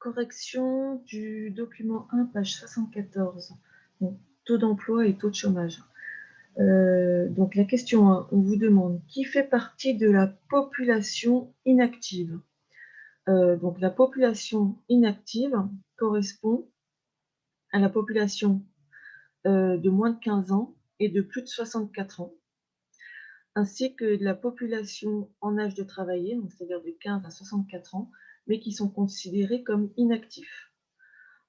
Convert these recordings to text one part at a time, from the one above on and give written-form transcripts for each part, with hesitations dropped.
Correction du document 1, page 74. Donc, taux d'emploi et taux de chômage. Donc la question 1, on vous demande qui fait partie de la population inactive? Donc la population inactive correspond à la population de moins de 15 ans et de plus de 64 ans, ainsi que de la population en âge de travailler, donc c'est-à-dire de 15 à 64 ans, mais qui sont considérés comme inactifs.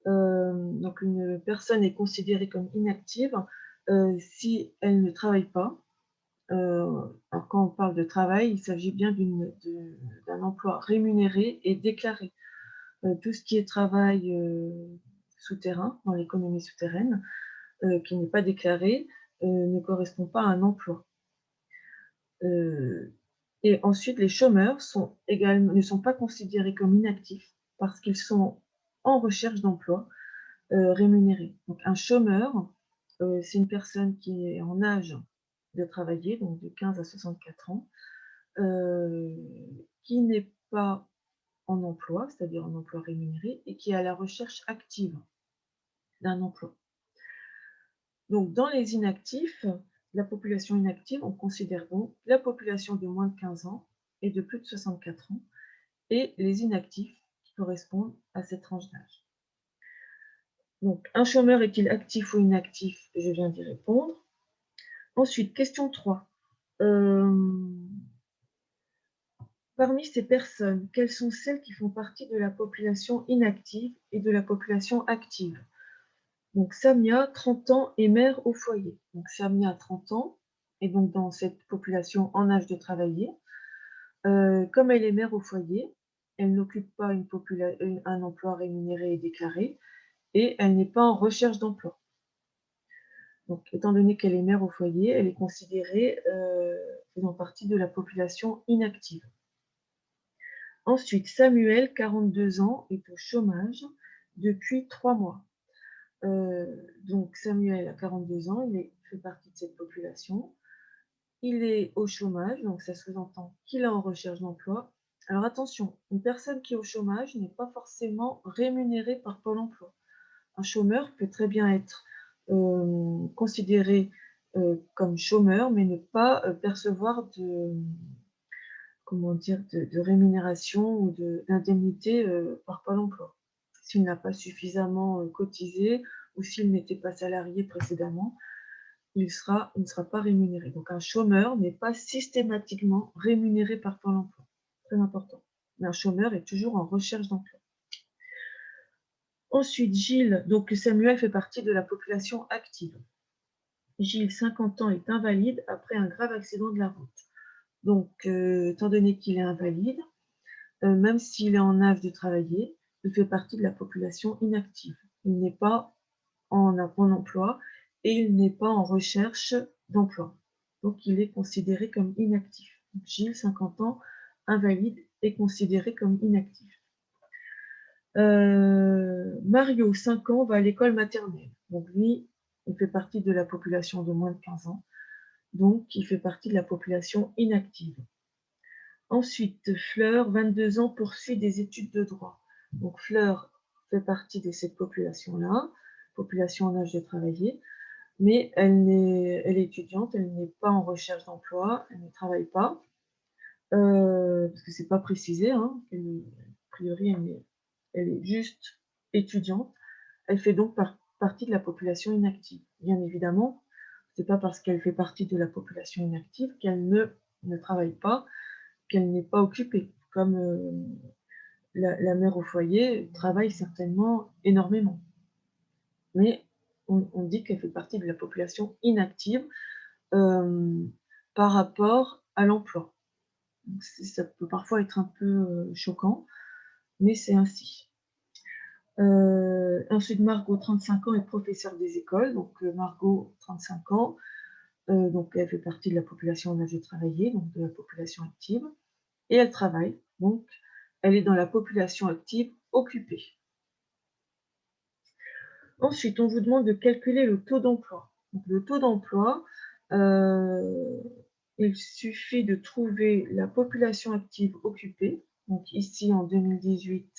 Donc une personne est considérée comme inactive si elle ne travaille pas. Alors quand on parle de travail, il s'agit bien d'un emploi rémunéré et déclaré. Tout ce qui est travail souterrain, dans l'économie souterraine, qui n'est pas déclaré, ne correspond pas à un emploi. Et ensuite, les chômeurs ne sont pas considérés comme inactifs parce qu'ils sont en recherche d'emploi rémunéré. Donc un chômeur, c'est une personne qui est en âge de travailler, donc de 15 à 64 ans, heu, qui n'est pas en emploi, c'est-à-dire en emploi rémunéré et qui est à la recherche active d'un emploi. Donc dans les inactifs, la population inactive, on considère donc la population de moins de 15 ans et de plus de 64 ans et les inactifs qui correspondent à cette tranche d'âge. Donc un chômeur est-il actif ou inactif? Je viens d'y répondre. Ensuite, question 3. Parmi ces personnes, quelles sont celles qui font partie de la population inactive et de la population active? Donc Samia, 30 ans, est mère au foyer. Donc Samia a 30 ans, et donc dans cette population en âge de travailler. Comme elle est mère au foyer, elle n'occupe pas un emploi rémunéré et déclaré, et elle n'est pas en recherche d'emploi. Donc étant donné qu'elle est mère au foyer, elle est considérée faisant partie de la population inactive. Ensuite, Samuel, 42 ans, est au chômage depuis 3 mois. Donc Samuel a 42 ans, fait partie de cette population. Il est au chômage, donc ça sous-entend qu'il est en recherche d'emploi. Alors attention, une personne qui est au chômage n'est pas forcément rémunérée par Pôle emploi. Un chômeur peut très bien être considéré comme chômeur, mais ne pas percevoir de rémunération ou d'indemnité par Pôle emploi. S'il n'a pas suffisamment cotisé ou s'il n'était pas salarié précédemment, il ne sera pas rémunéré. Donc un chômeur n'est pas systématiquement rémunéré par Pôle emploi. Très important. Mais un chômeur est toujours en recherche d'emploi. Ensuite, Gilles, donc Samuel fait partie de la population active. Gilles, 50 ans, est invalide après un grave accident de la route. Donc, étant donné qu'il est invalide, même s'il est en âge de travailler, il fait partie de la population inactive. Il n'est pas en emploi et il n'est pas en recherche d'emploi. Donc, il est considéré comme inactif. Donc, Gilles, 50 ans, invalide, est considéré comme inactif. Mario, 5 ans, va à l'école maternelle. Donc, lui, il fait partie de la population de moins de 15 ans. Donc, il fait partie de la population inactive. Ensuite, Fleur, 22 ans, poursuit des études de droit. Donc Fleur fait partie de cette population-là, population en âge de travailler, mais elle est étudiante, elle n'est pas en recherche d'emploi, elle ne travaille pas, parce que c'est pas précisé, hein, a priori elle est juste étudiante. Elle fait donc partie de la population inactive. Bien évidemment, c'est pas parce qu'elle fait partie de la population inactive qu'elle ne travaille pas, qu'elle n'est pas occupée, comme la mère au foyer travaille certainement énormément. Mais on dit qu'elle fait partie de la population inactive euh, par rapport à l'emploi. Ça peut parfois être un peu choquant, mais c'est ainsi. Ensuite, Margot, 35 ans, est professeure des écoles. Donc, Margot, 35 ans, donc elle fait partie de la population en âge de travailler, donc de la population active. Et elle travaille, donc elle est dans la population active occupée. Ensuite, on vous demande de calculer le taux d'emploi. Donc, le taux d'emploi, il suffit de trouver la population active occupée. Donc ici, en 2018,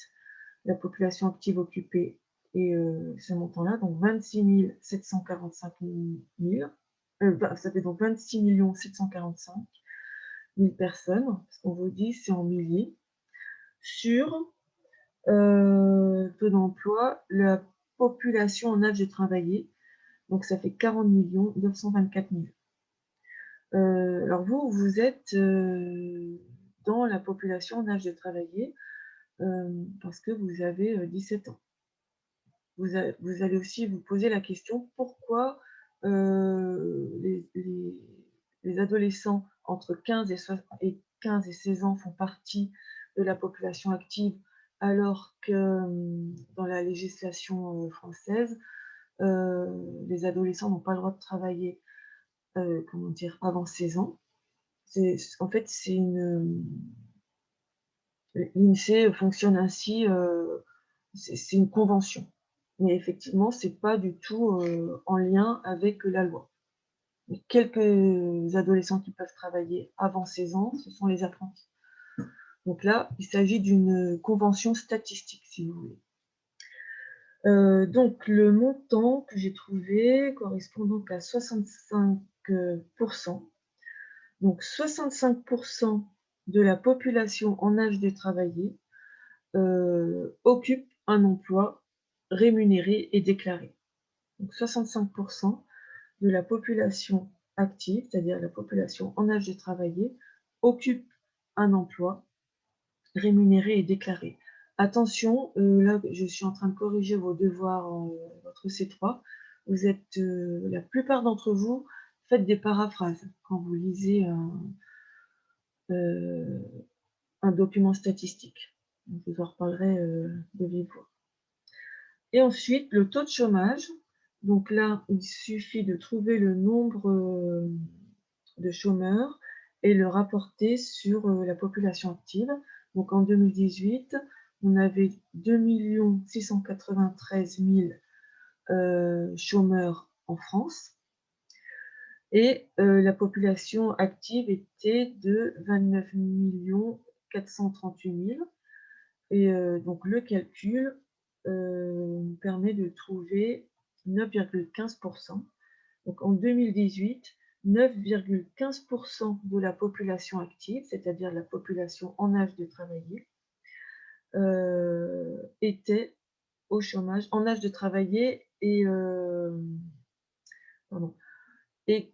la population active occupée et ce montant-là, donc 26 745 000, ça fait donc 26 745 000 personnes, ce qu'on vous dit, c'est en milliers, sur taux d'emploi, la population en âge de travailler, donc ça fait 40 924 000. Alors vous, vous êtes dans la population en âge de travailler parce que vous avez 17 ans. Vous allez aussi vous poser la question pourquoi les adolescents entre 15 et 15 et 16 ans font partie de la population active alors que dans la législation française, les adolescents n'ont pas le droit de travailler comment dire, avant 16 ans. En fait, l'INSEE fonctionne ainsi, c'est une convention. Mais effectivement, c'est pas du tout en lien avec la loi. Les quelques adolescents qui peuvent travailler avant 16 ans, ce sont les apprentis. Donc là, il s'agit d'une convention statistique, si vous voulez. Donc le montant que j'ai trouvé correspond donc à 65 Donc 65 de la population en âge de travailler occupe un emploi rémunéré et déclaré. Donc 65 de la population active, c'est-à-dire la population en âge de travailler, occupe un emploi rémunéré et déclaré. Attention, là je suis en train de corriger vos devoirs votre C3. Vous êtes, la plupart d'entre vous, faites des paraphrases quand vous lisez un document statistique. Donc, je vous en reparlerai de vive voix. Et ensuite, le taux de chômage. Donc là, il suffit de trouver le nombre de chômeurs et le rapporter sur la population active. Donc en 2018, on avait 2 693 000 chômeurs en France et la population active était de 29 438 000. Et donc le calcul permet de trouver 9,15%. Donc en 2018, 9,15% de la population active, c'est-à-dire la population en âge de travailler, était au chômage, en âge de travailler et,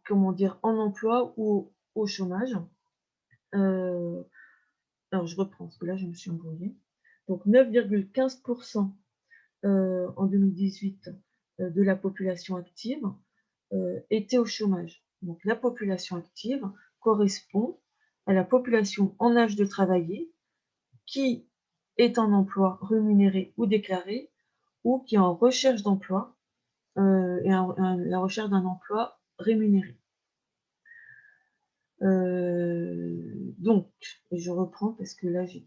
comment dire, en emploi ou au chômage. Alors je reprends, parce que là je me suis embrouillée. Donc 9,15% en 2018 de la population active était au chômage. Donc la population active correspond à la population en âge de travailler qui est en emploi rémunéré ou déclaré ou qui est en recherche d'emploi et la recherche d'un emploi rémunéré. Donc, et je reprends parce que là, j'ai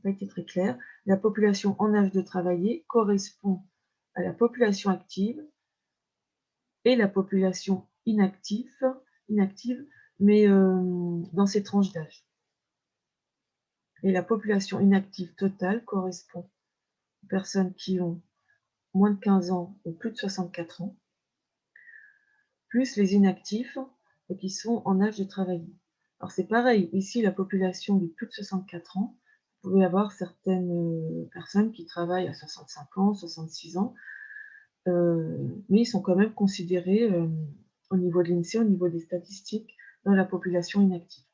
pas été très claire. La population en âge de travailler correspond à la population active et la population inactive, mais dans ces tranches d'âge. Et la population inactive totale correspond aux personnes qui ont moins de 15 ans ou plus de 64 ans, plus les inactifs qui sont en âge de travailler. Alors c'est pareil, ici la population de plus de 64 ans, vous pouvez avoir certaines personnes qui travaillent à 65 ans, 66 ans, mais ils sont quand même considérés au niveau de l'INSEE, au niveau des statistiques, dans la population inactive.